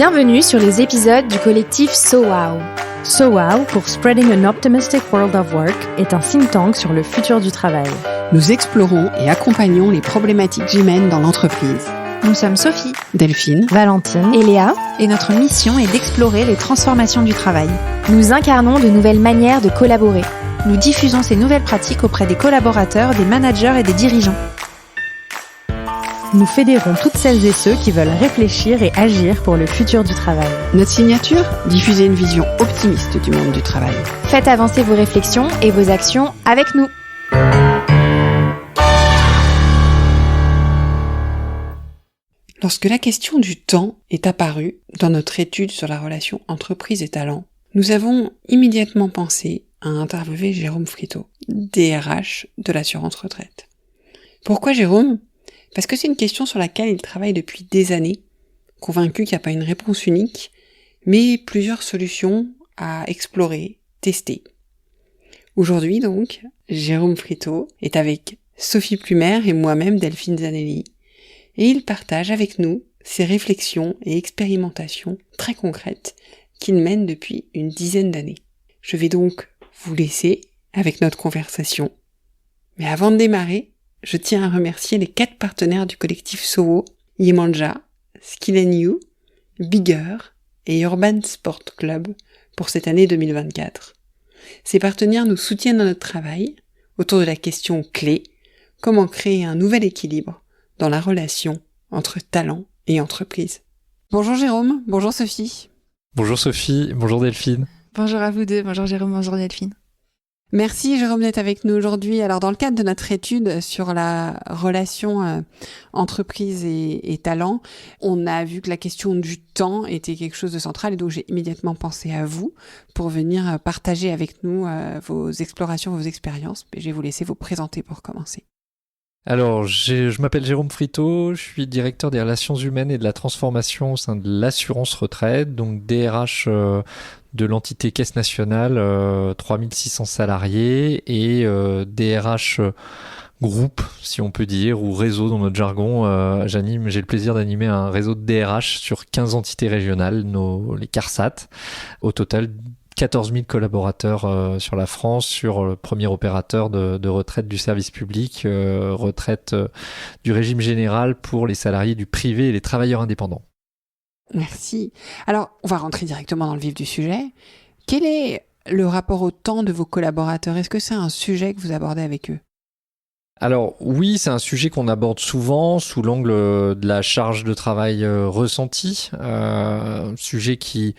Bienvenue sur les épisodes du collectif So Wow. So Wow, pour Spreading an Optimistic World of Work, est un think tank sur le futur du travail. Nous explorons et accompagnons les problématiques humaines dans l'entreprise. Nous sommes Sophie, Delphine, Valentine et Léa, et notre mission est d'explorer les transformations du travail. Nous incarnons de nouvelles manières de collaborer. Nous diffusons ces nouvelles pratiques auprès des collaborateurs, des managers et des dirigeants. Nous fédérons toutes celles et ceux qui veulent réfléchir et agir pour le futur du travail. Notre signature ? Diffuser une vision optimiste du monde du travail. Faites avancer vos réflexions et vos actions avec nous. Lorsque la question du temps est apparue dans notre étude sur la relation entreprise et talent, nous avons immédiatement pensé à interviewer Jérôme Friteau, DRH de l'assurance retraite. Pourquoi Jérôme ? Parce que c'est une question sur laquelle il travaille depuis des années, convaincu qu'il n'y a pas une réponse unique, mais plusieurs solutions à explorer, tester. Aujourd'hui donc, Jérôme Friteau est avec Sophie Plumer et moi-même Delphine Zanelli, et il partage avec nous ses réflexions et expérimentations très concrètes qu'il mène depuis une dizaine d'années. Je vais donc vous laisser avec notre conversation. Mais avant de démarrer, je tiens à remercier les 4 partenaires du collectif SOWO, Yemanja, Skill & You, Bigger et Urban Sport Club pour cette année 2024. Ces partenaires nous soutiennent dans notre travail autour de la question clé, comment créer un nouvel équilibre dans la relation entre talent et entreprise. Bonjour Jérôme, bonjour Sophie. Bonjour Sophie, bonjour Delphine. Bonjour à vous deux, bonjour Jérôme, bonjour Delphine. Merci Jérôme d'être avec nous aujourd'hui. Alors dans le cadre de notre étude sur la relation entreprise et talent, on a vu que la question du temps était quelque chose de central et donc j'ai immédiatement pensé à vous pour venir partager avec nous vos explorations, vos expériences. Je vais vous laisser vous présenter pour commencer. Alors, je m'appelle Jérôme Friteau, je suis directeur des relations humaines et de la transformation au sein de l'assurance retraite, donc DRH de l'entité Caisse nationale, 3600 salariés, et DRH groupe, si on peut dire, ou réseau dans notre jargon. J'ai le plaisir d'animer un réseau de DRH sur 15 entités régionales, les CARSAT, au total 14 000 collaborateurs sur la France, sur le premier opérateur de retraite du service public, retraite du régime général pour les salariés du privé et les travailleurs indépendants. Merci. Alors, on va rentrer directement dans le vif du sujet. Quel est le rapport au temps de vos collaborateurs ? Est-ce que c'est un sujet que vous abordez avec eux ? Alors oui, c'est un sujet qu'on aborde souvent sous l'angle de la charge de travail ressentie, un sujet qui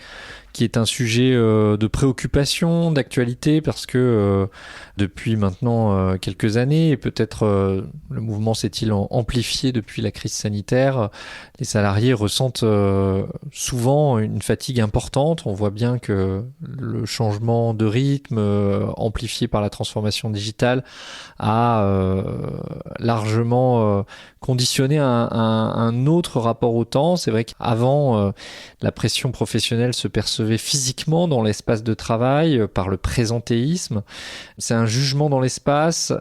est un sujet de préoccupation, d'actualité, parce que depuis maintenant quelques années, et peut-être le mouvement s'est-il amplifié depuis la crise sanitaire, les salariés ressentent souvent une fatigue importante. On voit bien que le changement de rythme, amplifié par la transformation digitale, a largement conditionné un autre rapport au temps. C'est vrai qu'avant, la pression professionnelle se percevait physiquement dans l'espace de travail par le présentéisme. C'est un jugement dans l'espace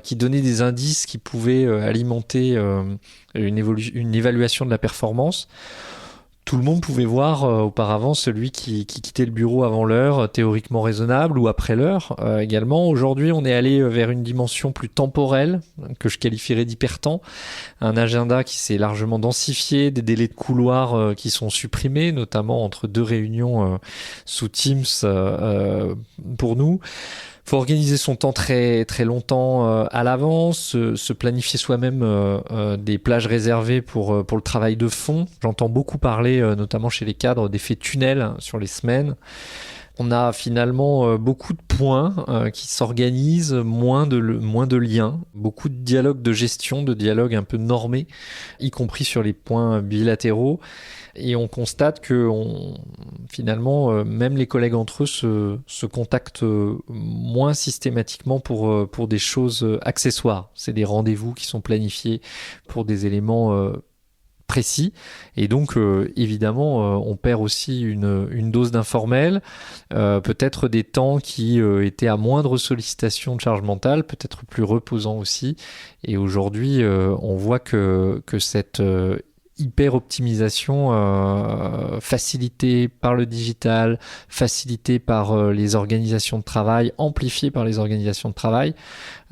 qui donnait des indices qui pouvaient alimenter une évaluation de la performance. Tout le monde pouvait voir auparavant celui qui quittait le bureau avant l'heure, théoriquement raisonnable, ou après l'heure également. Aujourd'hui, on est allé vers une dimension plus temporelle, que je qualifierais d'hypertemps. Un agenda qui s'est largement densifié, des délais de couloir qui sont supprimés, notamment entre 2 réunions sous Teams pour nous. Il faut organiser son temps très, très longtemps à l'avance, se planifier soi-même des plages réservées pour le travail de fond. J'entends beaucoup parler, notamment chez les cadres, d'effets tunnels sur les semaines. On a finalement beaucoup de points qui s'organisent, moins de liens, beaucoup de dialogues de gestion, de dialogues un peu normés, y compris sur les points bilatéraux. Et on constate que finalement, même les collègues entre eux se contactent moins systématiquement pour des choses accessoires. C'est des rendez-vous qui sont planifiés pour des éléments précis. Et donc, évidemment, on perd aussi une dose d'informel, peut-être des temps qui étaient à moindre sollicitation de charge mentale, peut-être plus reposants aussi. Et aujourd'hui, on voit que cette hyper-optimisation facilitée par le digital, facilitée par les organisations de travail, amplifiée par les organisations de travail,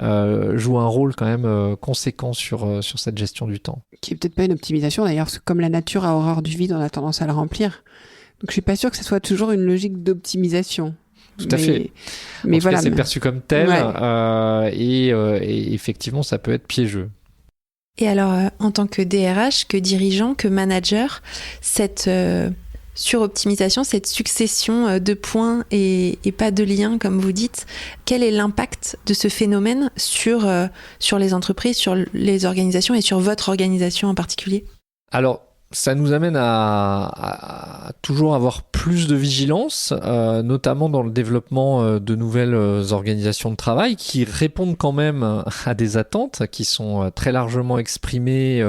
joue un rôle quand même conséquent sur cette gestion du temps. Qui est peut-être pas une optimisation d'ailleurs, parce que comme la nature a horreur du vide, on a tendance à le remplir. Donc je suis pas sûre que ce soit toujours une logique d'optimisation. Tout à fait. Mais en tout voilà, cas, c'est perçu comme tel, ouais. Et effectivement, ça peut être piégeux. Et alors, en tant que DRH, que dirigeant, que manager, cette suroptimisation, cette succession de points et pas de liens, comme vous dites, quel est l'impact de ce phénomène sur les entreprises, sur les organisations et sur votre organisation en particulier ? Alors, ça nous amène à toujours avoir plus de vigilance, notamment dans le développement de nouvelles organisations de travail qui répondent quand même à des attentes qui sont très largement exprimées,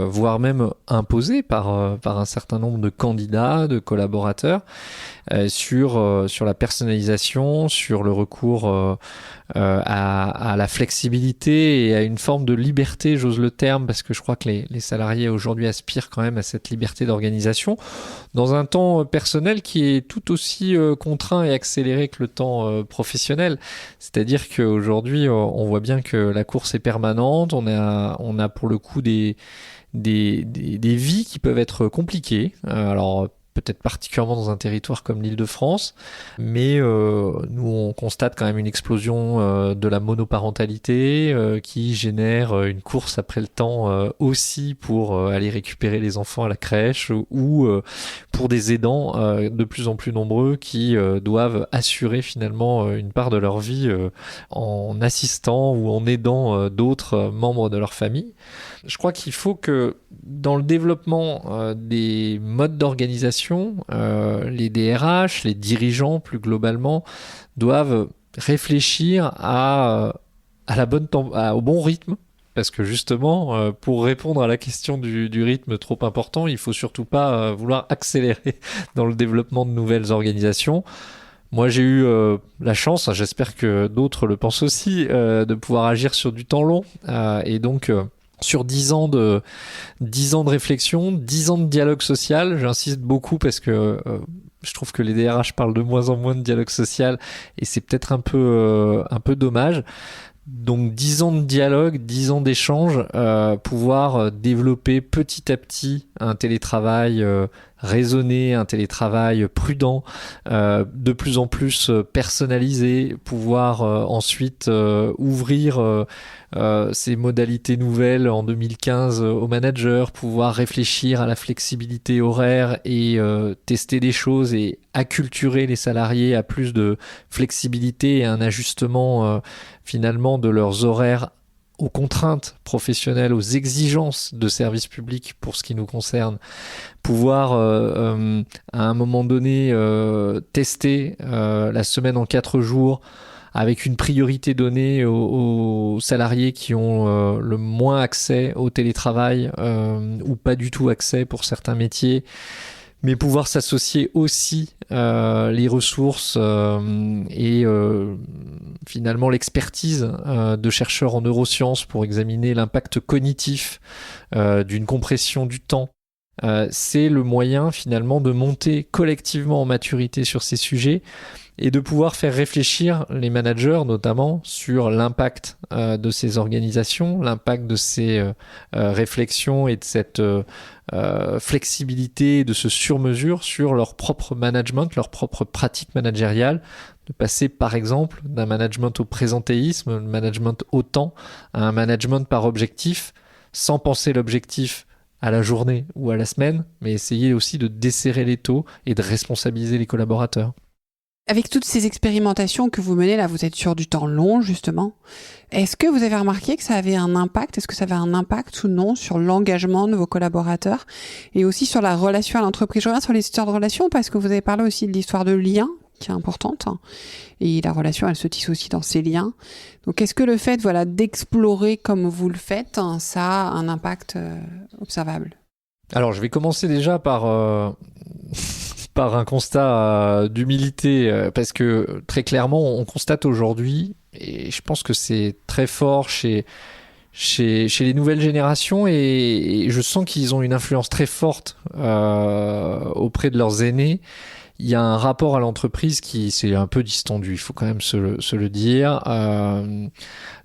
voire même imposées par un certain nombre de candidats, de collaborateurs, sur la personnalisation, sur le recours à la flexibilité et à une forme de liberté, j'ose le terme, parce que je crois que les salariés aujourd'hui aspirent quand même à cette liberté d'organisation dans un temps personnel qui est tout aussi contraint et accéléré que le temps professionnel. C'est-à-dire qu'aujourd'hui, on voit bien que la course est permanente, on a pour le coup des vies qui peuvent être compliquées. Alors peut-être particulièrement dans un territoire comme l'Île-de-France, mais nous on constate quand même une explosion de la monoparentalité qui génère une course après le temps aussi pour aller récupérer les enfants à la crèche ou pour des aidants de plus en plus nombreux qui doivent assurer finalement une part de leur vie en assistant ou en aidant d'autres membres de leur famille. Je crois qu'il faut que dans le développement des modes d'organisation, les DRH, les dirigeants plus globalement, doivent réfléchir au bon rythme. Parce que justement, pour répondre à la question du rythme trop important, il faut surtout pas vouloir accélérer dans le développement de nouvelles organisations. Moi, j'ai eu la chance, j'espère que d'autres le pensent aussi, de pouvoir agir sur du temps long. Et donc, sur 10 ans de réflexion, 10 ans de dialogue social, j'insiste beaucoup parce que je trouve que les DRH parlent de moins en moins de dialogue social et c'est peut-être un peu dommage. Donc 10 ans de dialogue, 10 ans d'échange, pouvoir développer petit à petit un télétravail raisonné, un télétravail prudent, de plus en plus personnalisé, pouvoir ensuite ouvrir ces modalités nouvelles en 2015 aux managers, pouvoir réfléchir à la flexibilité horaire et tester des choses et acculturer les salariés à plus de flexibilité et un ajustement finalement de leurs horaires aux contraintes professionnelles, aux exigences de service public pour ce qui nous concerne, pouvoir à un moment donné tester la semaine en 4 jours avec une priorité donnée aux salariés qui ont le moins accès au télétravail ou pas du tout accès pour certains métiers, mais pouvoir s'associer aussi les ressources et finalement l'expertise de chercheurs en neurosciences pour examiner l'impact cognitif d'une compression du temps. C'est le moyen finalement de monter collectivement en maturité sur ces sujets et de pouvoir faire réfléchir les managers notamment sur l'impact de ces organisations, l'impact de ces réflexions et de cette flexibilité, de ce sur-mesure sur leur propre management, leur propre pratique managériale, de passer par exemple d'un management au présentéisme, un management au temps, à un management par objectif, sans penser l'objectif à la journée ou à la semaine, mais essayer aussi de desserrer les taux et de responsabiliser les collaborateurs. Avec toutes ces expérimentations que vous menez, là, vous êtes sur du temps long, justement. Est-ce que vous avez remarqué que ça avait un impact? Est-ce que ça avait un impact ou non sur l'engagement de vos collaborateurs et aussi sur la relation à l'entreprise? Je reviens sur les histoires de relations parce que vous avez parlé aussi de l'histoire de liens qui est importante. Et la relation, elle se tisse aussi dans ces liens. Donc, est-ce que le fait, d'explorer comme vous le faites, ça a un impact observable? Alors, je vais commencer déjà par un constat d'humilité, parce que très clairement, on constate aujourd'hui, et je pense que c'est très fort chez chez les nouvelles générations et je sens qu'ils ont une influence très forte auprès de leurs aînés. Il y a un rapport à l'entreprise qui s'est un peu distendu, il faut quand même se le dire.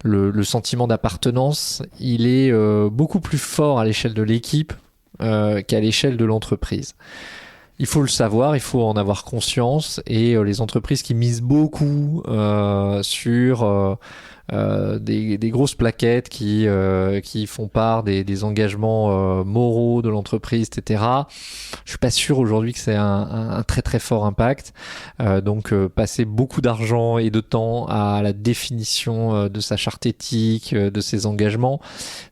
Le sentiment d'appartenance, il est beaucoup plus fort à l'échelle de l'équipe qu'à l'échelle de l'entreprise. Il faut le savoir, il faut en avoir conscience et les entreprises qui misent beaucoup sur des grosses plaquettes qui font part des engagements moraux de l'entreprise, etc. Je suis pas sûr aujourd'hui que c'est un très très fort impact. Donc passer beaucoup d'argent et de temps à la définition de sa charte éthique, de ses engagements,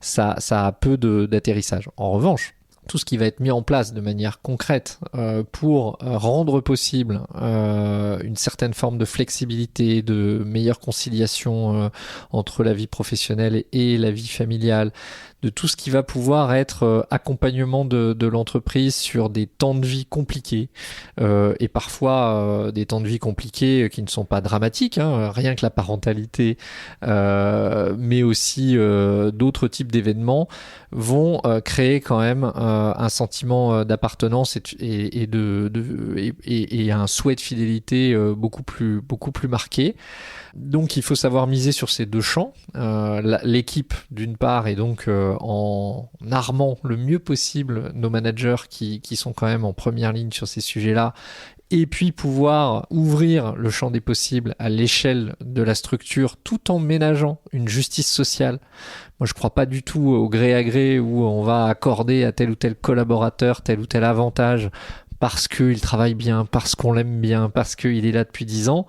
ça a peu d'atterrissage. En revanche, tout ce qui va être mis en place de manière concrète pour rendre possible une certaine forme de flexibilité, de meilleure conciliation entre la vie professionnelle et la vie familiale, de tout ce qui va pouvoir être accompagnement de l'entreprise sur des temps de vie compliqués et parfois des temps de vie compliqués qui ne sont pas dramatiques, hein, rien que la parentalité, mais aussi d'autres types d'événements vont créer quand même un sentiment d'appartenance et un souhait de fidélité beaucoup plus marqué. Donc il faut savoir miser sur ces deux champs. L'équipe d'une part et donc en armant le mieux possible nos managers qui sont quand même en première ligne sur ces sujets-là, et puis pouvoir ouvrir le champ des possibles à l'échelle de la structure tout en ménageant une justice sociale. Moi, je crois pas du tout au gré à gré où on va accorder à tel ou tel collaborateur tel ou tel avantage parce qu'il travaille bien, parce qu'on l'aime bien, parce qu'il est là depuis 10 ans.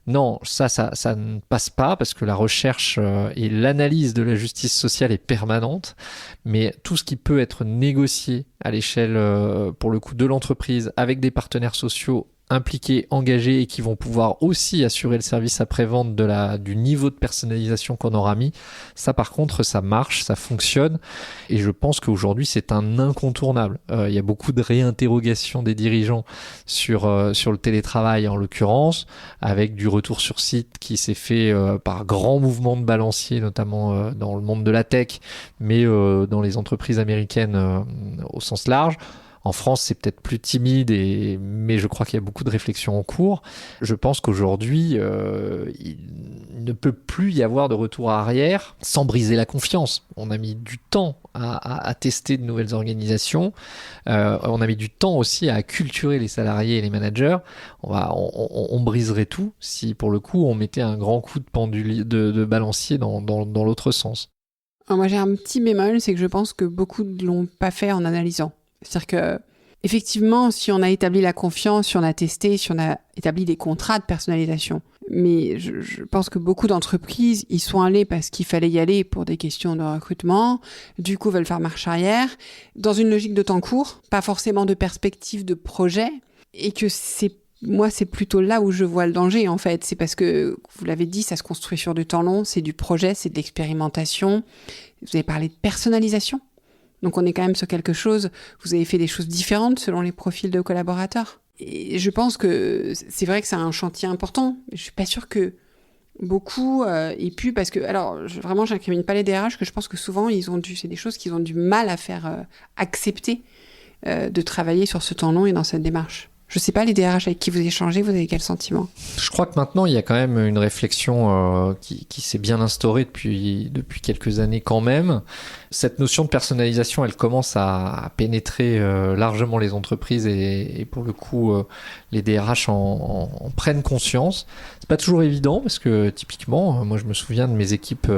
Non, ça ne passe pas parce que la recherche et l'analyse de la justice sociale est permanente, mais tout ce qui peut être négocié à l'échelle, pour le coup, de l'entreprise avec des partenaires sociaux impliqués, engagés et qui vont pouvoir aussi assurer le service après-vente du niveau de personnalisation qu'on aura mis. Ça, par contre, ça marche, ça fonctionne et je pense qu'aujourd'hui, c'est un incontournable. Il y a beaucoup de réinterrogations des dirigeants sur le télétravail en l'occurrence, avec du retour sur site qui s'est fait par grand mouvement de balancier, notamment dans le monde de la tech, mais dans les entreprises américaines au sens large. En France, c'est peut-être plus timide, mais je crois qu'il y a beaucoup de réflexions en cours. Je pense qu'aujourd'hui, il ne peut plus y avoir de retour arrière sans briser la confiance. On a mis du temps à tester de nouvelles organisations. On a mis du temps aussi à acculturer les salariés et les managers. On briserait tout si, pour le coup, on mettait un grand coup de pendule, de balancier dans l'autre sens. Alors moi, j'ai un petit bémol, c'est que je pense que beaucoup ne l'ont pas fait en analysant. C'est-à-dire que, effectivement, si on a établi la confiance, si on a testé, si on a établi des contrats de personnalisation, mais je pense que beaucoup d'entreprises y sont allées parce qu'il fallait y aller pour des questions de recrutement, du coup veulent faire marche arrière, dans une logique de temps court, pas forcément de perspective de projet, et que moi, c'est plutôt là où je vois le danger, en fait. C'est parce que, vous l'avez dit, ça se construit sur du temps long, c'est du projet, c'est de l'expérimentation. Vous avez parlé de personnalisation. Donc on est quand même sur quelque chose, vous avez fait des choses différentes selon les profils de collaborateurs. Et je pense que c'est vrai que c'est un chantier important. Je suis pas sûre que beaucoup aient pu, parce que, alors vraiment j'incrimine pas les DRH, que je pense que souvent c'est des choses qu'ils ont du mal à faire accepter de travailler sur ce temps long et dans cette démarche. Je sais pas, les DRH avec qui vous échangez, vous avez quel sentiment ? Je crois que maintenant, il y a quand même une réflexion qui s'est bien instaurée depuis quelques années quand même. Cette notion de personnalisation, elle commence à pénétrer largement les entreprises et pour le coup, les DRH en prennent conscience. C'est pas toujours évident parce que typiquement, moi je me souviens de mes équipes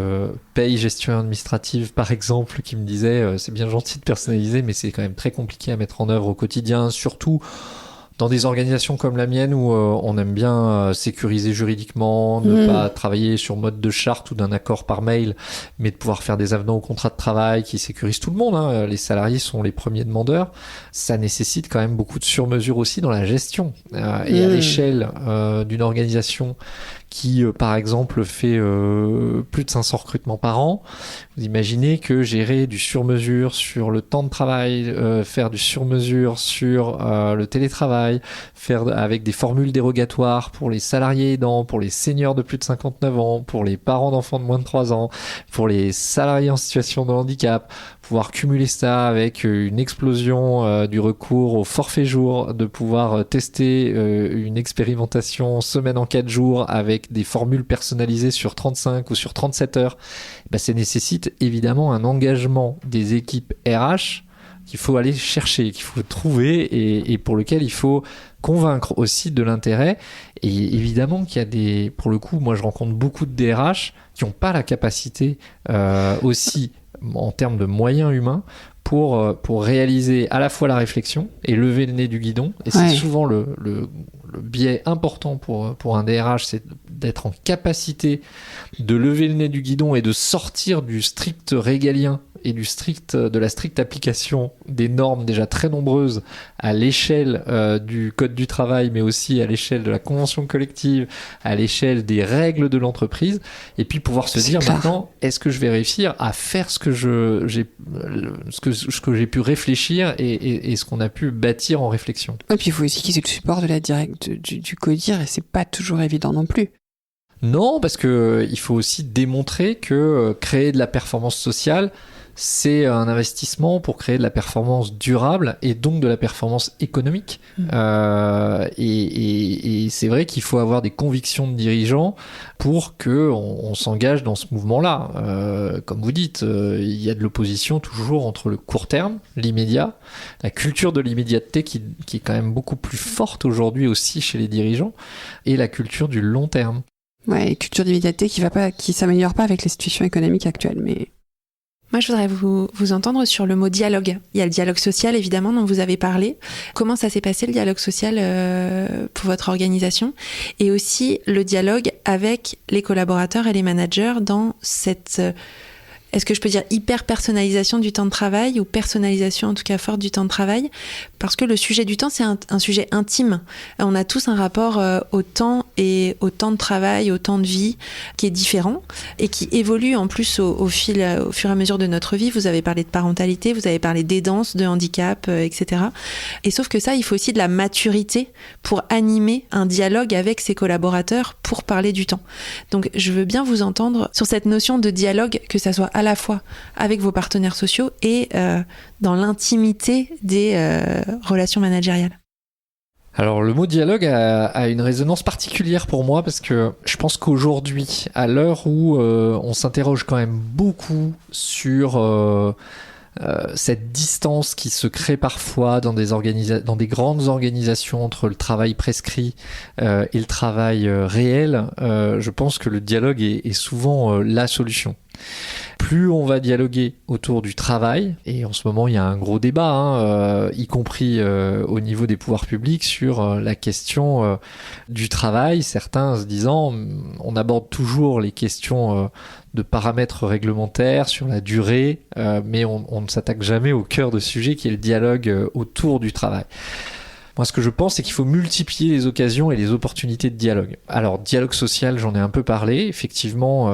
paye, gestion administrative par exemple, qui me disaient c'est bien gentil de personnaliser, mais c'est quand même très compliqué à mettre en œuvre au quotidien, surtout dans des organisations comme la mienne où on aime bien sécuriser juridiquement, ne pas travailler sur mode de charte ou d'un accord par mail, mais de pouvoir faire des avenants au contrat de travail qui sécurisent tout le monde, hein. Les salariés sont les premiers demandeurs. Ça nécessite quand même beaucoup de sur-mesure aussi dans la gestion. Et à l'échelle d'une organisation qui, par exemple, fait plus de 500 recrutements par an, vous imaginez que gérer du sur-mesure sur le temps de travail, faire du sur-mesure sur le télétravail, travail, faire avec des formules dérogatoires pour les salariés aidants, pour les seniors de plus de 59 ans, pour les parents d'enfants de moins de 3 ans, pour les salariés en situation de handicap, pouvoir cumuler ça avec une explosion du recours au forfait jour, de pouvoir tester une expérimentation semaine en 4 jours avec des formules personnalisées sur 35 ou sur 37 heures, ça nécessite évidemment un engagement des équipes RH qu'il faut aller chercher, qu'il faut trouver et pour lequel il faut convaincre aussi de l'intérêt. Et évidemment qu'il y a pour le coup, moi je rencontre beaucoup de DRH qui n'ont pas la capacité aussi en termes de moyens humains pour réaliser à la fois la réflexion et lever le nez du guidon. Et c'est souvent le biais important pour un DRH, c'est d'être en capacité de lever le nez du guidon et de sortir du strict régalien et de la stricte application des normes déjà très nombreuses à l'échelle du code du travail, mais aussi à l'échelle de la convention collective, à l'échelle des règles de l'entreprise, et puis pouvoir se dire maintenant, est-ce que je vais réussir à faire ce que j'ai pu réfléchir et ce qu'on a pu bâtir en réflexion. Et puis il faut aussi qu'ils aient le support de du CODIR, et c'est pas toujours évident non plus. Non, parce que il faut aussi démontrer que créer de la performance sociale, c'est un investissement pour créer de la performance durable et donc de la performance économique. Et c'est vrai qu'il faut avoir des convictions de dirigeants pour qu'on s'engage dans ce mouvement-là. Comme vous dites, il y a de l'opposition toujours entre le court terme, l'immédiat, la culture de l'immédiateté qui est quand même beaucoup plus forte aujourd'hui aussi chez les dirigeants, et la culture du long terme. Ouais, culture d'immédiateté qui s'améliore pas avec les situations économiques actuelles, mais... Moi, je voudrais vous entendre sur le mot dialogue. Il y a le dialogue social, évidemment, dont vous avez parlé. Comment ça s'est passé, le dialogue social, pour votre organisation? Et aussi le dialogue avec les collaborateurs et les managers dans cette... Est-ce que je peux dire hyper-personnalisation du temps de travail, ou personnalisation en tout cas forte du temps de travail? Parce que le sujet du temps, c'est un sujet intime. On a tous un rapport au temps et au temps de travail, au temps de vie qui est différent et qui évolue en plus au fur et à mesure de notre vie. Vous avez parlé de parentalité, vous avez parlé d'aidance, de handicap, etc. Et sauf que ça, il faut aussi de la maturité pour animer un dialogue avec ses collaborateurs pour parler du temps. Donc je veux bien vous entendre sur cette notion de dialogue, que ça soit à la fois avec vos partenaires sociaux et dans l'intimité des relations managériales. Alors le mot dialogue a une résonance particulière pour moi, parce que je pense qu'aujourd'hui, à l'heure où on s'interroge quand même beaucoup sur cette distance qui se crée parfois dans des grandes organisations entre le travail prescrit et le travail réel, je pense que le dialogue est souvent la solution. Plus on va dialoguer autour du travail, et en ce moment il y a un gros débat, y compris au niveau des pouvoirs publics, sur la question du travail, certains se disant on aborde toujours les questions de paramètres réglementaires sur la durée, mais on ne s'attaque jamais au cœur de sujet qui est le dialogue autour du travail. Moi, ce que je pense, c'est qu'il faut multiplier les occasions et les opportunités de dialogue. Alors, dialogue social, j'en ai un peu parlé. Effectivement,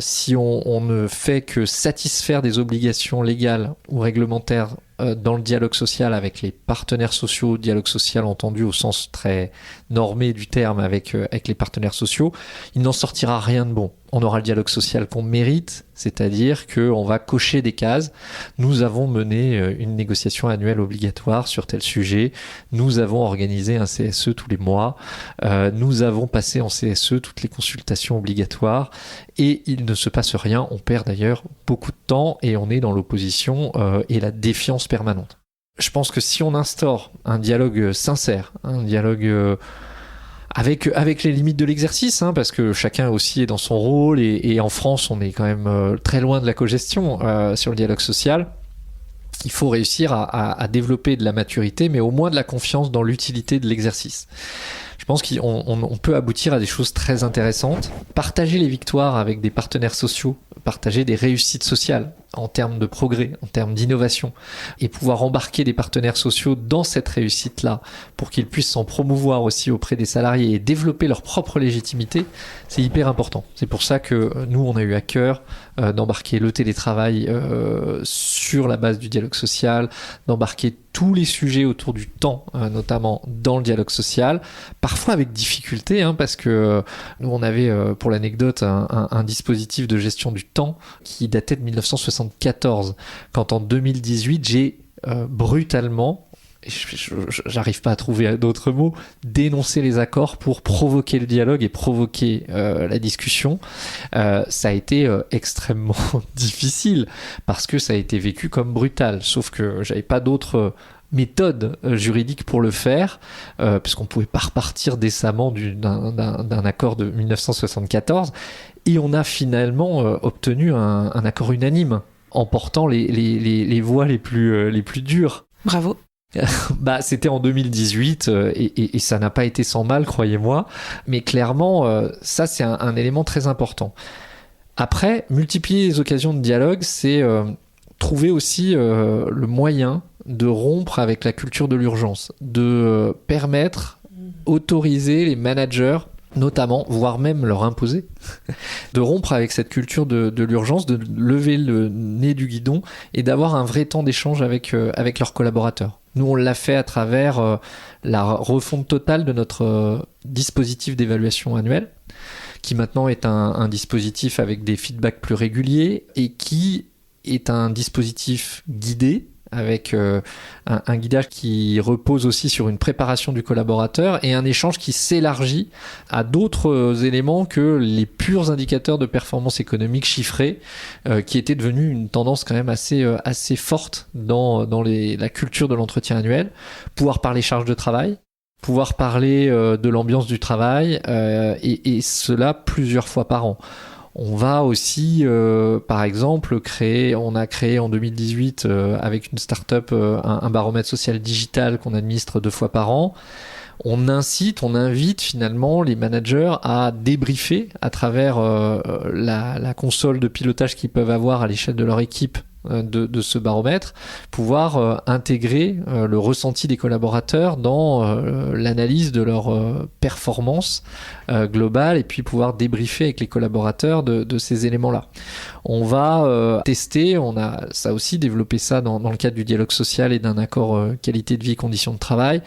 si on ne fait que satisfaire des obligations légales ou réglementaires dans le dialogue social avec les partenaires sociaux, dialogue social entendu au sens très normé du terme avec les partenaires sociaux, il n'en sortira rien de bon. On aura le dialogue social qu'on mérite, c'est-à-dire qu'on va cocher des cases. Nous avons mené une négociation annuelle obligatoire sur tel sujet. Nous avons organisé un CSE tous les mois. Nous avons passé en CSE toutes les consultations obligatoires. Et il ne se passe rien. On perd d'ailleurs beaucoup de temps et on est dans l'opposition et la défiance permanente. Je pense que si on instaure un dialogue sincère, un dialogue... avec les limites de l'exercice, parce que chacun aussi est dans son rôle, et en France on est quand même très loin de la cogestion sur le dialogue social. Il faut réussir à développer de la maturité, mais au moins de la confiance dans l'utilité de l'exercice. Je pense qu'on peut aboutir à des choses très intéressantes. Partager les victoires avec des partenaires sociaux, partager des réussites sociales en termes de progrès, en termes d'innovation, et pouvoir embarquer des partenaires sociaux dans cette réussite-là pour qu'ils puissent s'en promouvoir aussi auprès des salariés et développer leur propre légitimité, c'est hyper important. C'est pour ça que nous, on a eu à cœur d'embarquer le télétravail sur la base du dialogue social, d'embarquer tous les sujets autour du temps, notamment dans le dialogue social, parfois avec difficulté, parce que nous on avait, pour l'anecdote, un dispositif de gestion du temps qui datait de 1974, quand en 2018 j'ai brutalement, j'arrive pas à trouver d'autres mots, dénoncer les accords pour provoquer le dialogue et provoquer la discussion. Ça a été extrêmement difficile parce que ça a été vécu comme brutal, sauf que j'avais pas d'autres méthode juridique pour le faire, puisqu'on pouvait pas repartir décemment d'un accord de 1974, et on a finalement obtenu un accord unanime, emportant les voix les plus dures. Bravo. C'était en 2018 et ça n'a pas été sans mal, croyez-moi, mais clairement ça c'est un élément très important. Après, multiplier les occasions de dialogue, c'est trouver aussi le moyen de rompre avec la culture de l'urgence, de permettre, autoriser les managers, notamment, voire même leur imposer, de rompre avec cette culture de l'urgence, de lever le nez du guidon et d'avoir un vrai temps d'échange avec leurs collaborateurs. Nous, on l'a fait à travers la refonte totale de notre dispositif d'évaluation annuelle, qui maintenant est un dispositif avec des feedbacks plus réguliers et qui est un dispositif guidé, avec un guidage qui repose aussi sur une préparation du collaborateur et un échange qui s'élargit à d'autres éléments que les purs indicateurs de performance économique chiffrés, qui étaient devenus une tendance quand même assez forte dans la culture de l'entretien annuel. Pouvoir parler charge de travail, pouvoir parler de l'ambiance du travail, et cela plusieurs fois par an. On va aussi, par exemple, on a créé en 2018 avec une start-up un baromètre social digital qu'on administre 2 fois par an. On invite finalement les managers à débriefer à travers la console de pilotage qu'ils peuvent avoir à l'échelle de leur équipe de ce baromètre, pouvoir intégrer le ressenti des collaborateurs dans l'analyse de leur performance globale et puis pouvoir débriefer avec les collaborateurs de ces éléments-là. On va tester, on a ça aussi développé ça dans le cadre du dialogue social et d'un accord qualité de vie et conditions de travail,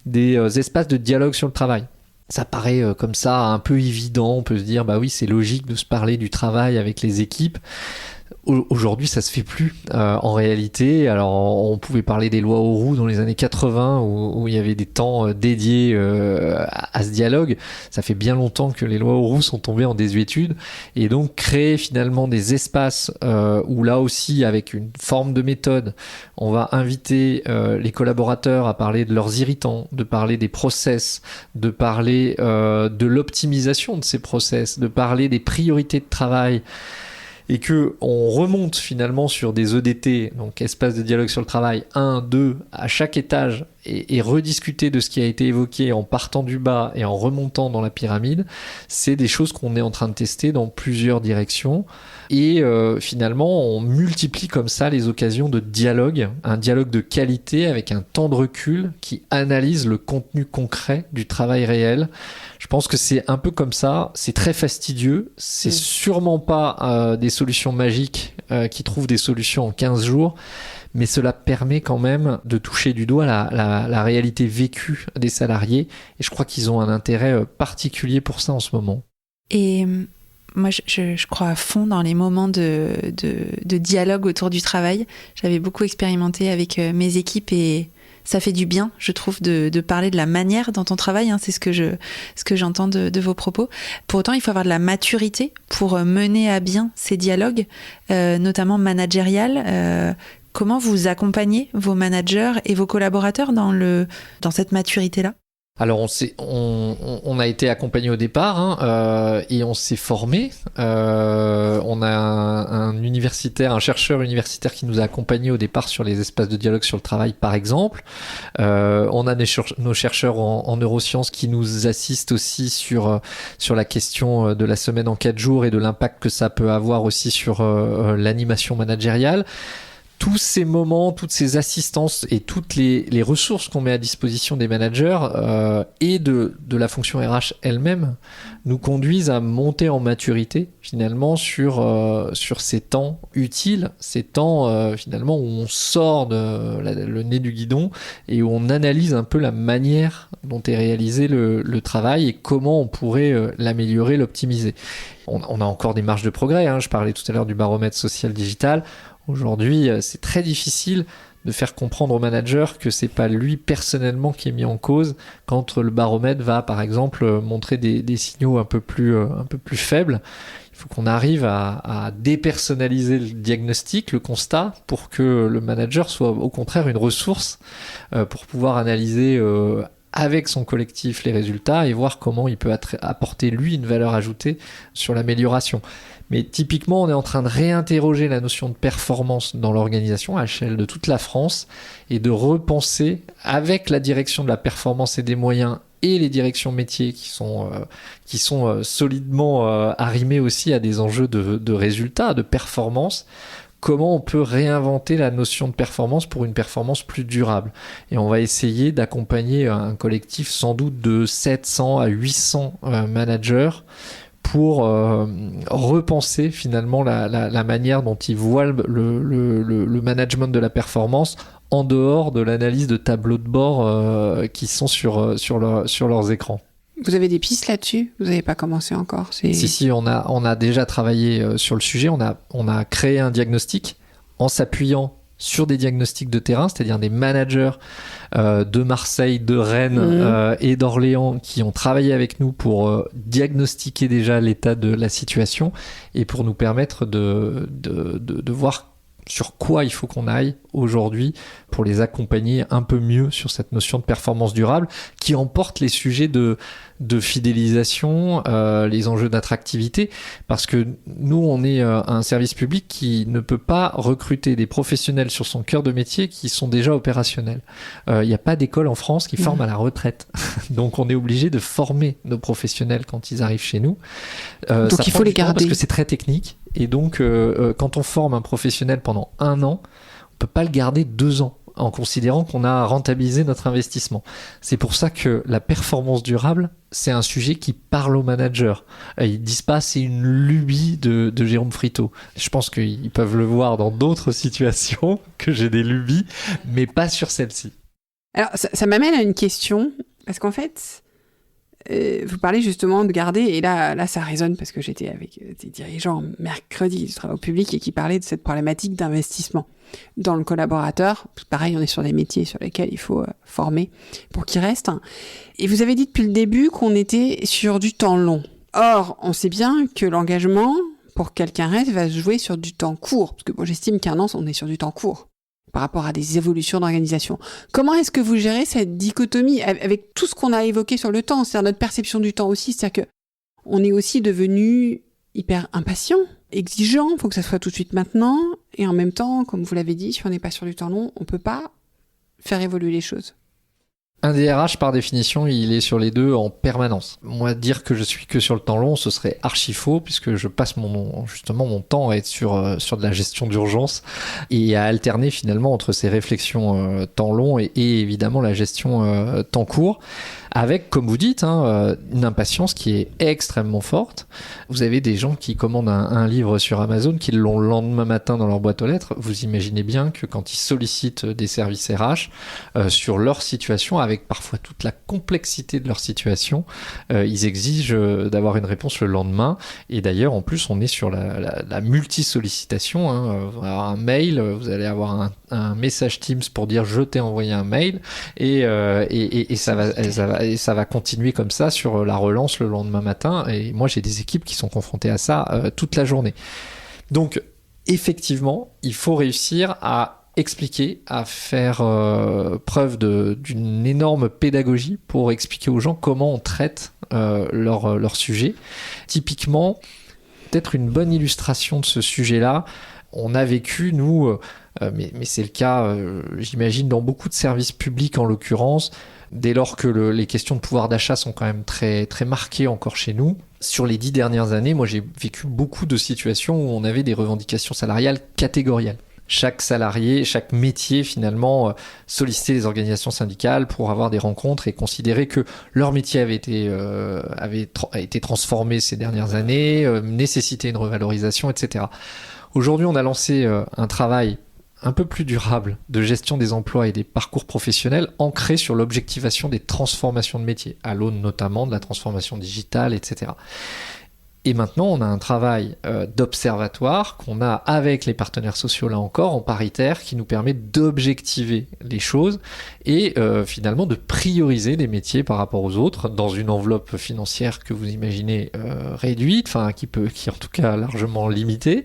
des espaces de dialogue sur le travail. Ça paraît comme ça un peu évident, on peut se dire bah oui c'est logique de se parler du travail avec les équipes. Aujourd'hui, ça se fait plus en réalité. Alors, on pouvait parler des lois Auroux dans les années 80 où il y avait des temps dédiés à ce dialogue. Ça fait bien longtemps que les lois Auroux sont tombées en désuétude. Et donc, créer finalement des espaces où là aussi, avec une forme de méthode, on va inviter les collaborateurs à parler de leurs irritants, de parler des process, de parler de l'optimisation de ces process, de parler des priorités de travail, et que on remonte finalement sur des EDT, donc espace de dialogue sur le travail, 1, 2, à chaque étage, et rediscuter de ce qui a été évoqué en partant du bas et en remontant dans la pyramide, c'est des choses qu'on est en train de tester dans plusieurs directions. Et finalement, on multiplie comme ça les occasions de dialogue, un dialogue de qualité avec un temps de recul qui analyse le contenu concret du travail réel. Je pense que c'est un peu comme ça, c'est très fastidieux, c'est sûrement pas des solutions magiques qui trouvent des solutions en 15 jours, mais cela permet quand même de toucher du doigt la réalité vécue des salariés, et je crois qu'ils ont un intérêt particulier pour ça en ce moment. Et moi, je crois à fond dans les moments de dialogue autour du travail. J'avais beaucoup expérimenté avec mes équipes et ça fait du bien, je trouve, de parler de la manière dont on travaille. C'est ce que j'entends de vos propos. Pour autant, il faut avoir de la maturité pour mener à bien ces dialogues, notamment managériales. Comment vous accompagnez vos managers et vos collaborateurs dans cette maturité-là ? Alors on a été accompagné au départ et on s'est formé. On a un chercheur universitaire qui nous a accompagnés au départ sur les espaces de dialogue sur le travail, par exemple. On a nos chercheurs en neurosciences qui nous assistent aussi sur la question de la semaine en 4 jours et de l'impact que ça peut avoir aussi sur l'animation managériale. tous ces moments, toutes ces assistances et toutes les ressources qu'on met à disposition des managers et de la fonction RH elle-même nous conduisent à monter en maturité finalement sur ces temps utiles, ces temps finalement où on sort le nez du guidon et où on analyse un peu la manière dont est réalisé le travail et comment on pourrait l'améliorer, l'optimiser. On a encore des marges de progrès, hein. Je parlais tout à l'heure du baromètre social digital. Aujourd'hui, c'est très difficile de faire comprendre au manager que c'est pas lui personnellement qui est mis en cause quand le baromètre va, par exemple, montrer des signaux un peu plus faibles. Il faut qu'on arrive à dépersonnaliser le diagnostic, le constat, pour que le manager soit au contraire une ressource pour pouvoir analyser avec son collectif les résultats et voir comment il peut apporter lui une valeur ajoutée sur l'amélioration. Mais typiquement, on est en train de réinterroger la notion de performance dans l'organisation à l'échelle de toute la France et de repenser avec la direction de la performance et des moyens et les directions métiers qui sont solidement arrimées aussi à des enjeux de résultats, de performance. Comment on peut réinventer la notion de performance pour une performance plus durable. Et on va essayer d'accompagner un collectif sans doute de 700 à 800 managers pour repenser finalement la manière dont ils voient le management de la performance en dehors de l'analyse de tableaux de bord qui sont sur leurs écrans. Vous avez des pistes là-dessus ? Vous n'avez pas commencé encore ? Si, on a déjà travaillé sur le sujet. On a créé un diagnostic en s'appuyant sur des diagnostics de terrain, c'est-à-dire des managers de Marseille, de Rennes et d'Orléans qui ont travaillé avec nous pour diagnostiquer déjà l'état de la situation et pour nous permettre de voir sur quoi il faut qu'on aille aujourd'hui pour les accompagner un peu mieux sur cette notion de performance durable qui emporte les sujets de fidélisation, les enjeux d'attractivité, parce que nous, on est un service public qui ne peut pas recruter des professionnels sur son cœur de métier qui sont déjà opérationnels. Il n'y a pas d'école en France qui forme à la retraite. Donc, on est obligé de former nos professionnels quand ils arrivent chez nous. Donc, il faut les garder. Parce que c'est très technique. Et donc, quand on forme un professionnel pendant 1 an, on ne peut pas le garder 2 ans en considérant qu'on a rentabilisé notre investissement. C'est pour ça que la performance durable, c'est un sujet qui parle aux managers. Ils disent pas c'est une lubie de Jérôme Friteau. Je pense qu'ils peuvent le voir dans d'autres situations que j'ai des lubies, mais pas sur celle-ci. Alors, ça m'amène à une question, parce qu'en fait, vous parlez justement de garder, et là ça résonne parce que j'étais avec des dirigeants mercredi du travail au public et qui parlaient de cette problématique d'investissement dans le collaborateur. Pareil, on est sur des métiers sur lesquels il faut former pour qu'ils restent. Et vous avez dit depuis le début qu'on était sur du temps long. Or, on sait bien que l'engagement, pour que quelqu'un reste, va se jouer sur du temps court. Parce que bon, j'estime qu'1 an, on est sur du temps court par rapport à des évolutions d'organisation. Comment est-ce que vous gérez cette dichotomie avec tout ce qu'on a évoqué sur le temps, c'est-à-dire notre perception du temps aussi, c'est-à-dire que on est aussi devenu hyper impatient, exigeant, il faut que ça soit tout de suite maintenant, et en même temps, comme vous l'avez dit, si on n'est pas sur du temps long, on peut pas faire évoluer les choses. Un DRH, par définition, il est sur les deux en permanence. Moi, dire que je suis que sur le temps long, ce serait archi faux, puisque je passe mon temps à être sur de la gestion d'urgence et à alterner finalement entre ces réflexions temps long et évidemment la gestion temps court, avec, comme vous dites, une impatience qui est extrêmement forte. Vous avez des gens qui commandent un livre sur Amazon, qui l'ont le lendemain matin dans leur boîte aux lettres. Vous imaginez bien que quand ils sollicitent des services RH sur leur situation, avec parfois toute la complexité de leur situation, ils exigent d'avoir une réponse le lendemain. Et d'ailleurs, en plus, on est sur la multi-sollicitation. Vous allez avoir un mail, vous allez avoir un message Teams pour dire « je t'ai envoyé un mail » et ça va continuer comme ça sur la relance le lendemain matin. Et moi, j'ai des équipes qui sont confrontées à ça toute la journée. Donc, effectivement, il faut réussir à expliquer, à faire preuve d'une énorme pédagogie pour expliquer aux gens comment on traite leur sujet. Typiquement, peut-être une bonne illustration de ce sujet-là, on a vécu, nous, mais c'est le cas, j'imagine, dans beaucoup de services publics en l'occurrence, dès lors que les questions de pouvoir d'achat sont quand même très, très marquées encore chez nous. Sur les 10 dernières années, moi j'ai vécu beaucoup de situations où on avait des revendications salariales catégorielles. chaque salarié, chaque métier finalement solliciter les organisations syndicales pour avoir des rencontres et considérer que leur métier avait été transformé ces dernières années, nécessitait une revalorisation, etc. Aujourd'hui, on a lancé un travail un peu plus durable de gestion des emplois et des parcours professionnels ancré sur l'objectivation des transformations de métiers, à l'aune notamment de la transformation digitale, etc. Et maintenant, on a un travail d'observatoire qu'on a avec les partenaires sociaux, là encore, en paritaire, qui nous permet d'objectiver les choses et finalement de prioriser des métiers par rapport aux autres dans une enveloppe financière que vous imaginez réduite, enfin qui est en tout cas largement limitée,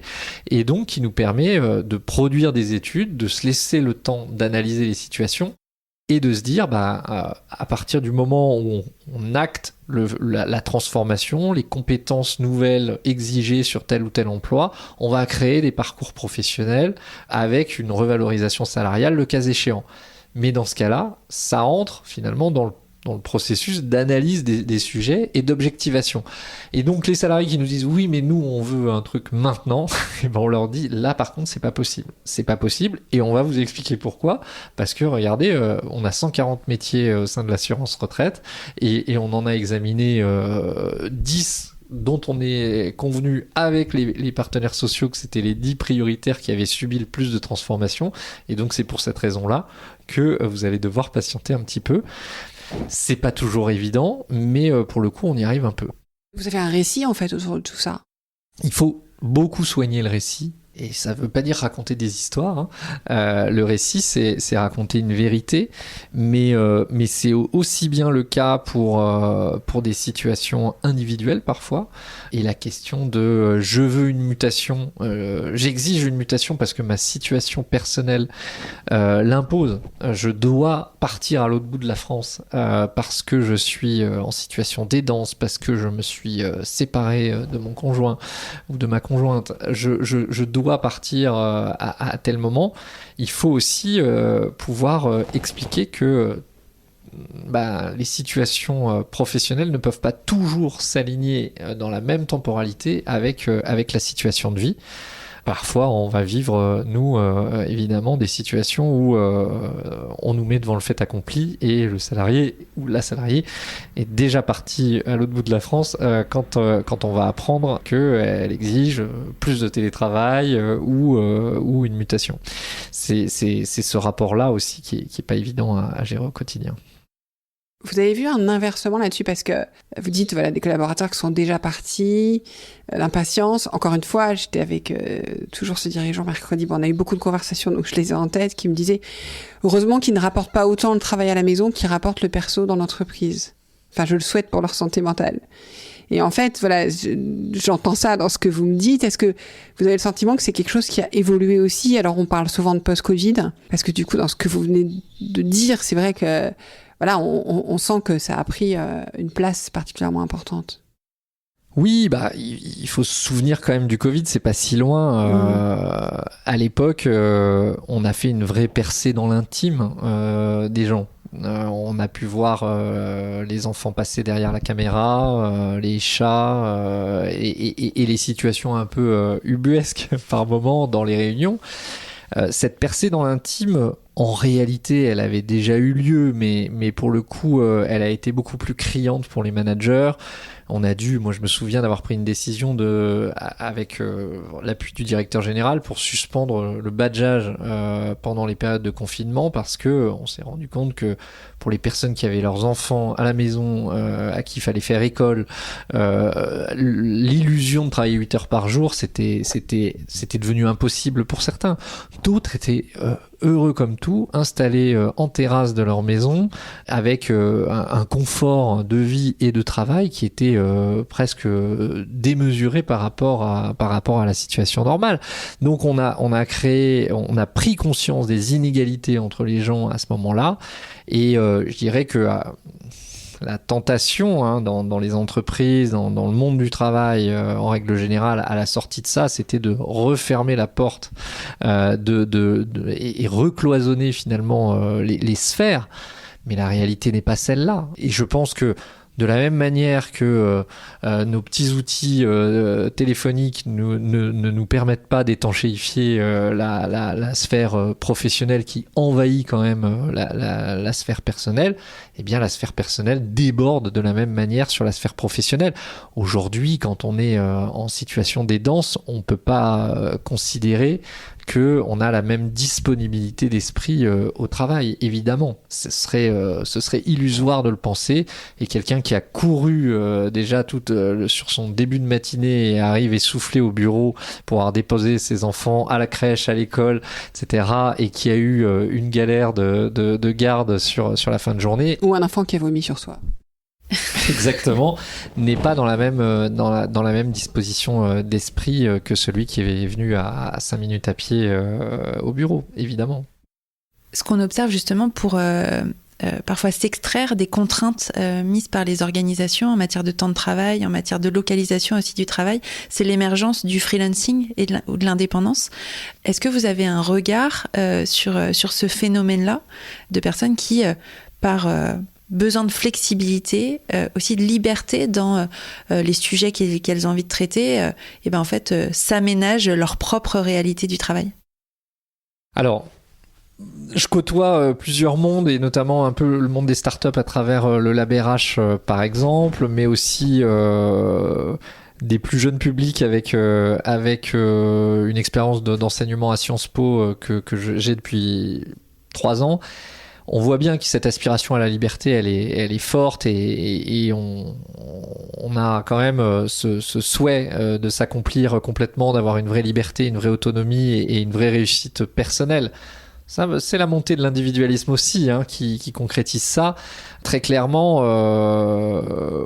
et donc qui nous permet de produire des études, de se laisser le temps d'analyser les situations et de se dire, à partir du moment où on acte la transformation, les compétences nouvelles exigées sur tel ou tel emploi, on va créer des parcours professionnels avec une revalorisation salariale, le cas échéant. Mais dans ce cas-là, ça entre finalement dans le processus d'analyse des sujets et d'objectivation. Et donc les salariés qui nous disent oui mais nous on veut un truc maintenant, et ben on leur dit là par contre c'est pas possible. C'est pas possible et on va vous expliquer pourquoi. Parce que regardez, on a 140 métiers au sein de l'assurance retraite et on en a examiné 10 dont on est convenu avec les partenaires sociaux que c'était les 10 prioritaires qui avaient subi le plus de transformations. Et donc c'est pour cette raison-là que vous allez devoir patienter un petit peu. C'est pas toujours évident, mais pour le coup, on y arrive un peu. Vous avez un récit, en fait, autour de tout ça. Il faut beaucoup soigner le récit. Et ça veut pas dire raconter des histoires. Hein. Le récit, c'est raconter une vérité, mais c'est aussi bien le cas pour des situations individuelles parfois. Et la question de je veux une mutation, j'exige une mutation parce que ma situation personnelle l'impose. Je dois partir à l'autre bout de la France parce que je suis en situation d'aidance, parce que je me suis séparé de mon conjoint ou de ma conjointe. Je dois partir à tel moment. Il faut aussi pouvoir expliquer que les situations professionnelles ne peuvent pas toujours s'aligner dans la même temporalité avec la situation de vie. Parfois, on va vivre, nous, évidemment, des situations où on nous met devant le fait accompli et le salarié ou la salariée est déjà parti à l'autre bout de la France quand on va apprendre qu'elle exige plus de télétravail ou une mutation. C'est ce rapport-là aussi qui est pas évident à gérer au quotidien. Vous avez vu un inversement là-dessus parce que vous dites, voilà, des collaborateurs qui sont déjà partis, l'impatience. Encore une fois, j'étais avec toujours ce dirigeant mercredi. Bon, on a eu beaucoup de conversations, donc je les ai en tête, qui me disaient, heureusement qu'ils ne rapportent pas autant le travail à la maison qu'ils rapportent le perso dans l'entreprise. Enfin, je le souhaite pour leur santé mentale. Et en fait, voilà, j'entends ça dans ce que vous me dites. Est-ce que vous avez le sentiment que c'est quelque chose qui a évolué aussi? Alors, on parle souvent de post-Covid, parce que du coup, dans ce que vous venez de dire, c'est vrai que voilà, on sent que ça a pris une place particulièrement importante. Oui, il faut se souvenir quand même du Covid, c'est pas si loin. À l'époque, on a fait une vraie percée dans l'intime des gens. On a pu voir les enfants passer derrière la caméra, les chats et les situations un peu ubuesques par moment dans les réunions. Cette percée dans l'intime, en réalité, elle avait déjà eu lieu, mais pour le coup, elle a été beaucoup plus criante pour les managers. Moi je me souviens d'avoir pris une décision avec l'appui du directeur général pour suspendre le badgeage pendant les périodes de confinement parce que on s'est rendu compte que pour les personnes qui avaient leurs enfants à la maison, à qui il fallait faire école, l'illusion de travailler 8 heures par jour, c'était devenu impossible pour certains. D'autres étaient heureux comme tout, installés en terrasse de leur maison, avec un confort de vie et de travail qui était presque démesuré par rapport à la situation normale. Donc on a pris conscience des inégalités entre les gens à ce moment-là, et je dirais que la tentation dans les entreprises, dans le monde du travail en règle générale, à la sortie de ça, c'était de refermer la porte et recloisonner finalement les sphères. Mais la réalité n'est pas celle-là. Et je pense que De la même manière que nos petits outils téléphoniques ne nous permettent pas d'étanchéifier la sphère professionnelle qui envahit quand même la sphère personnelle, eh bien la sphère personnelle déborde de la même manière sur la sphère professionnelle. Aujourd'hui, quand on est en situation d'aidance, on ne peut pas considérer qu'on a la même disponibilité d'esprit au travail, évidemment. Ce serait illusoire de le penser, et quelqu'un qui a couru déjà sur son début de matinée et arrive essoufflé au bureau pour avoir déposé ses enfants à la crèche, à l'école, etc., et qui a eu une galère de garde sur la fin de journée. Ou un enfant qui a vomi sur soi. Exactement, n'est pas dans la même disposition d'esprit que celui qui est venu à 5 minutes à pied au bureau, évidemment. Ce qu'on observe justement pour parfois s'extraire des contraintes mises par les organisations en matière de temps de travail, en matière de localisation aussi du travail, c'est l'émergence du freelancing ou de l'indépendance. Est-ce que vous avez un regard sur ce phénomène-là de personnes qui, par besoin de flexibilité, aussi de liberté dans les sujets qu'elles ont envie de traiter, et ben en fait s'aménagent leur propre réalité du travail? Alors, je côtoie plusieurs mondes, et notamment un peu le monde des startups à travers le Lab RH par exemple, mais aussi des plus jeunes publics avec une expérience d'enseignement à Sciences Po que j'ai depuis 3 ans. On voit bien que cette aspiration à la liberté, elle est forte, et on a quand même ce souhait de s'accomplir complètement, d'avoir une vraie liberté, une vraie autonomie et une vraie réussite personnelle. Ça, c'est la montée de l'individualisme aussi qui concrétise ça. Très clairement,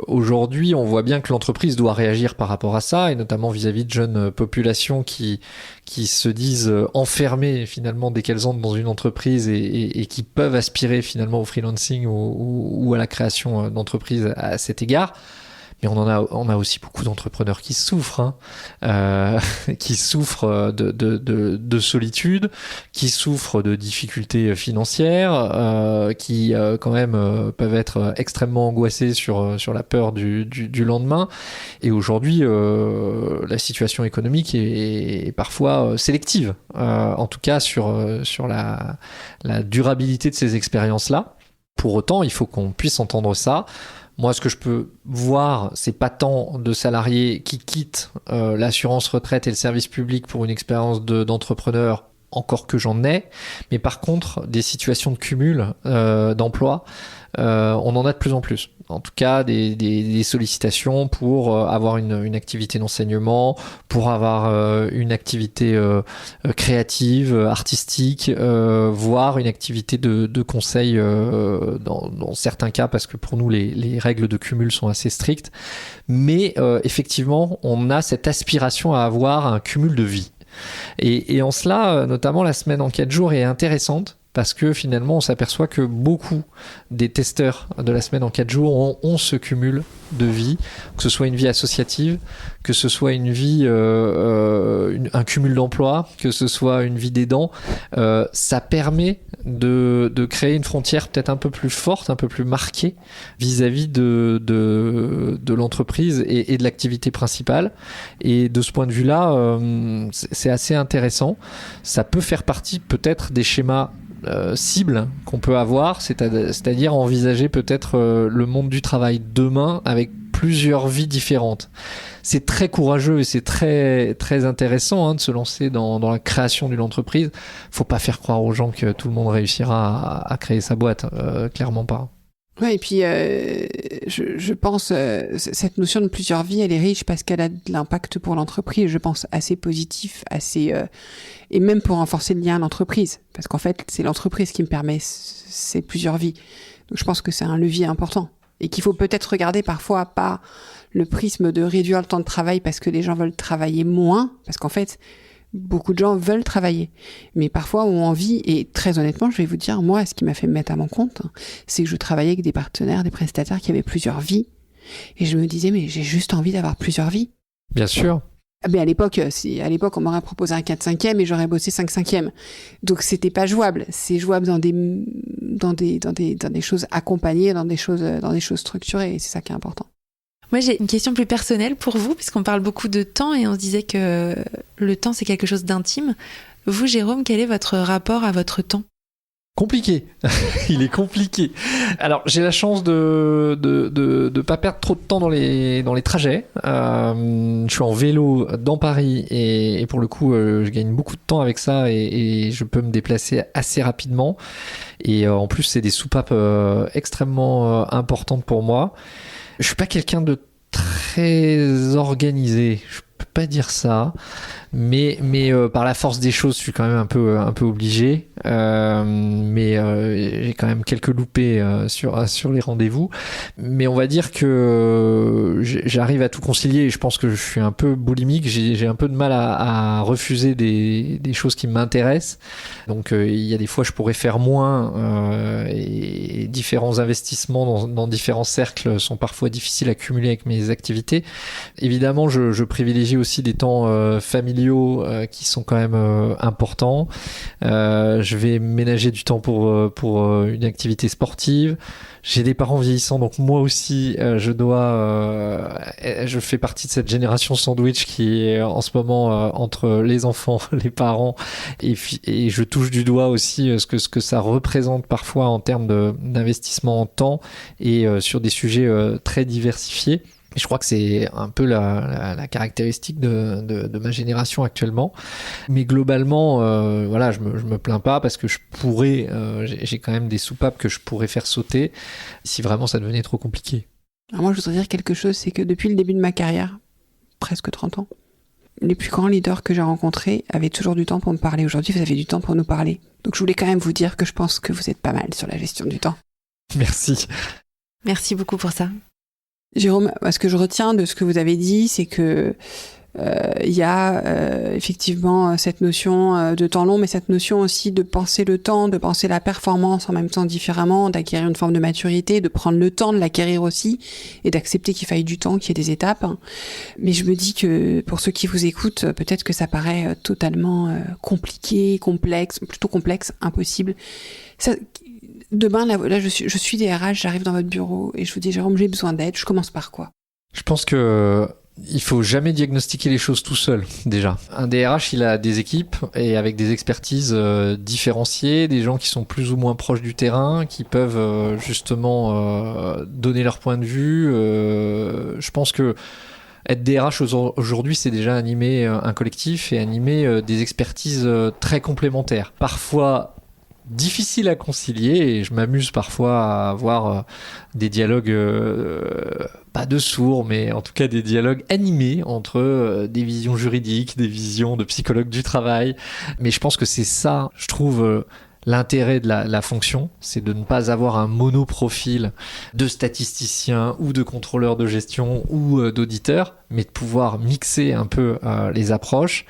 aujourd'hui, on voit bien que l'entreprise doit réagir par rapport à ça, et notamment vis-à-vis de jeunes populations qui se disent enfermées finalement dès qu'elles entrent dans une entreprise, et qui peuvent aspirer finalement au freelancing ou à la création d'entreprises à cet égard. Mais on a aussi beaucoup d'entrepreneurs qui souffrent, qui souffrent de solitude, qui souffrent de difficultés financières, qui quand même peuvent être extrêmement angoissés sur la peur du lendemain. Et aujourd'hui, la situation économique est parfois sélective, en tout cas sur la durabilité de ces expériences-là. Pour autant, il faut qu'on puisse entendre ça. Moi, ce que je peux voir, c'est pas tant de salariés qui quittent l'assurance retraite et le service public pour une expérience d'entrepreneur, encore que j'en ai, mais par contre, des situations de cumul d'emploi, on en a de plus en plus. En tout cas, des sollicitations pour avoir une activité d'enseignement, pour avoir une activité créative, artistique, voire une activité de conseil dans certains cas, parce que pour nous, les règles de cumul sont assez strictes. Mais effectivement, on a cette aspiration à avoir un cumul de vie. Et en cela, notamment la semaine en 4 jours est intéressante, parce que finalement on s'aperçoit que beaucoup des testeurs de la semaine en 4 jours ont ce cumul de vie, que ce soit une vie associative, que ce soit une vie, un cumul d'emploi, que ce soit une vie d'aidant. Ça permet de créer une frontière peut-être un peu plus forte, un peu plus marquée vis-à-vis de l'entreprise et de l'activité principale. Et de ce point de vue-là, c'est assez intéressant. Ça peut faire partie peut-être des schémas cible qu'on peut avoir, c'est-à-dire envisager peut-être le monde du travail demain avec plusieurs vies différentes. C'est très courageux et c'est très, très intéressant de se lancer dans la création d'une entreprise. Faut pas faire croire aux gens que tout le monde réussira à créer sa boîte, clairement pas. Ouais, et puis je pense cette notion de plusieurs vies, elle est riche parce qu'elle a de l'impact pour l'entreprise, je pense assez positif, assez et même pour renforcer le lien à l'entreprise, parce qu'en fait c'est l'entreprise qui me permet ces plusieurs vies. Donc je pense que c'est un levier important et qu'il faut peut-être regarder parfois pas le prisme de réduire le temps de travail parce que les gens veulent travailler moins, parce qu'en fait beaucoup de gens veulent travailler, mais parfois ont envie, et très honnêtement, je vais vous dire, moi, ce qui m'a fait me mettre à mon compte, c'est que je travaillais avec des partenaires, des prestataires qui avaient plusieurs vies, et je me disais, mais j'ai juste envie d'avoir plusieurs vies. Bien sûr. Mais à l'époque, on m'aurait proposé un 4/5e et j'aurais bossé 5/5e. Donc c'était pas jouable. C'est jouable dans des choses accompagnées, dans des choses structurées. Et c'est ça qui est important. Moi, j'ai une question plus personnelle pour vous, puisqu'on parle beaucoup de temps et on se disait que le temps, c'est quelque chose d'intime. Vous, Jérôme, quel est votre rapport à votre temps ? Compliqué. Il est compliqué. Alors, j'ai la chance de pas perdre trop de temps dans les trajets. Je suis en vélo dans Paris et pour le coup, je gagne beaucoup de temps avec ça et je peux me déplacer assez rapidement. Et en plus, c'est des soupapes extrêmement importantes pour moi. Je suis pas quelqu'un de très organisé. Je peux pas dire ça. Mais par la force des choses, je suis quand même un peu obligé. Mais j'ai quand même quelques loupés sur les rendez-vous. Mais on va dire que j'arrive à tout concilier. Et je pense que je suis un peu boulimique. J'ai un peu de mal à refuser des choses qui m'intéressent. Donc il y a des fois, je pourrais faire moins. Et différents investissements dans différents cercles sont parfois difficiles à cumuler avec mes activités. Évidemment, je privilégie aussi des temps familiaux qui sont quand même importants. Je vais ménager du temps pour une activité sportive. J'ai des parents vieillissants, donc moi aussi, je fais partie de cette génération sandwich qui est en ce moment entre les enfants, les parents, et je touche du doigt aussi ce que ça représente parfois en termes d'investissement en temps et sur des sujets très diversifiés. Et je crois que c'est un peu la caractéristique de ma génération actuellement. Mais globalement, voilà, je me plains pas parce que j'ai quand même des soupapes que je pourrais faire sauter si vraiment ça devenait trop compliqué. Alors moi, je voudrais dire quelque chose, c'est que depuis le début de ma carrière, presque 30 ans, les plus grands leaders que j'ai rencontrés avaient toujours du temps pour me parler. Aujourd'hui, vous avez du temps pour nous parler. Donc je voulais quand même vous dire que je pense que vous êtes pas mal sur la gestion du temps. Merci. Merci beaucoup pour ça. Jérôme, ce que je retiens de ce que vous avez dit, c'est que il y a effectivement cette notion de temps long, mais cette notion aussi de penser le temps, de penser la performance en même temps différemment, d'acquérir une forme de maturité, de prendre le temps de l'acquérir aussi, et d'accepter qu'il faille du temps, qu'il y ait des étapes. Mais je me dis que pour ceux qui vous écoutent, peut-être que ça paraît totalement compliqué, plutôt complexe, impossible. Demain, là, je suis DRH, j'arrive dans votre bureau et je vous dis, Jérôme, j'ai besoin d'aide. Je commence par quoi ? Je pense que il faut jamais diagnostiquer les choses tout seul, déjà. Un DRH, il a des équipes et avec des expertises différenciées, des gens qui sont plus ou moins proches du terrain, qui peuvent justement donner leur point de vue. Je pense que être DRH aujourd'hui, c'est déjà animer un collectif et animer des expertises très complémentaires. Parfois difficile à concilier et je m'amuse parfois à avoir des dialogues pas de sourds mais en tout cas des dialogues animés entre des visions juridiques, des visions de psychologues du travail, mais je pense que c'est ça, je trouve, l'intérêt de la fonction, c'est de ne pas avoir un monoprofil de statisticien ou de contrôleur de gestion ou d'auditeur, mais de pouvoir mixer un peu les approches.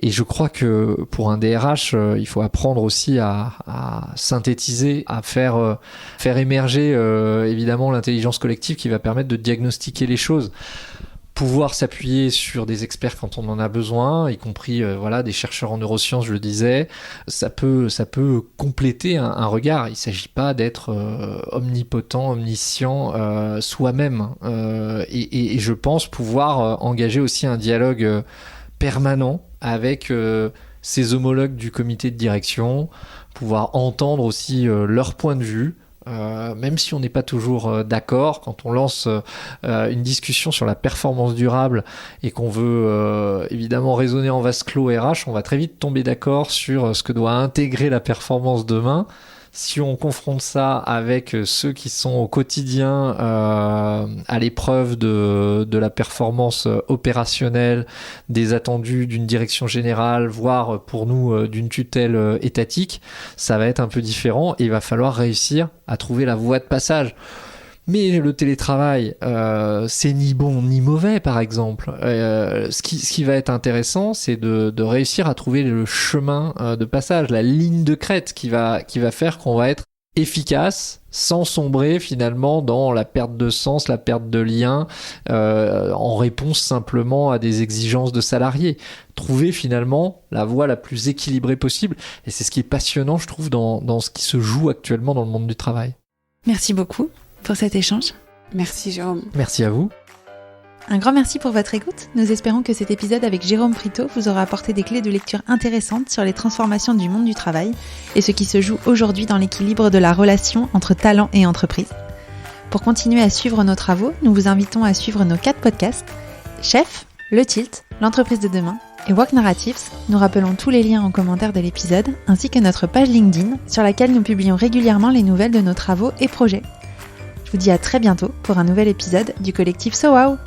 Et je crois que pour un DRH, il faut apprendre aussi à synthétiser, à faire émerger évidemment l'intelligence collective qui va permettre de diagnostiquer les choses. Pouvoir s'appuyer sur des experts quand on en a besoin, y compris des chercheurs en neurosciences, je le disais, ça peut compléter un regard. Il ne s'agit pas d'être omnipotent, omniscient soi-même. Et je pense pouvoir engager aussi un dialogue permanent avec ses homologues du comité de direction, pouvoir entendre aussi leur point de vue. Même si on n'est pas toujours d'accord, quand on lance une discussion sur la performance durable et qu'on veut évidemment raisonner en vase clos RH, on va très vite tomber d'accord sur ce que doit intégrer la performance demain. Si on confronte ça avec ceux qui sont au quotidien à l'épreuve de la performance opérationnelle, des attendus d'une direction générale, voire pour nous d'une tutelle étatique, ça va être un peu différent et il va falloir réussir à trouver la voie de passage. Mais le télétravail, c'est ni bon ni mauvais, par exemple. Ce qui va être intéressant, c'est de réussir à trouver le chemin de passage, la ligne de crête qui va faire qu'on va être efficace, sans sombrer finalement dans la perte de sens, la perte de lien, en réponse simplement à des exigences de salariés. Trouver finalement la voie la plus équilibrée possible. Et c'est ce qui est passionnant, je trouve, dans ce qui se joue actuellement dans le monde du travail. Merci beaucoup pour cet échange. Merci Jérôme. Merci à vous. Un grand merci pour votre écoute. Nous espérons que cet épisode avec Jérôme Frito vous aura apporté des clés de lecture intéressantes sur les transformations du monde du travail et ce qui se joue aujourd'hui dans l'équilibre de la relation entre talent et entreprise. Pour continuer à suivre nos travaux, nous vous invitons à suivre nos 4 podcasts Chef, Le Tilt, L'entreprise de demain et Walk Narratives. Nous rappelons tous les liens en commentaire de l'épisode ainsi que notre page LinkedIn sur laquelle nous publions régulièrement les nouvelles de nos travaux et projets. Je vous dis à très bientôt pour un nouvel épisode du collectif So Wow.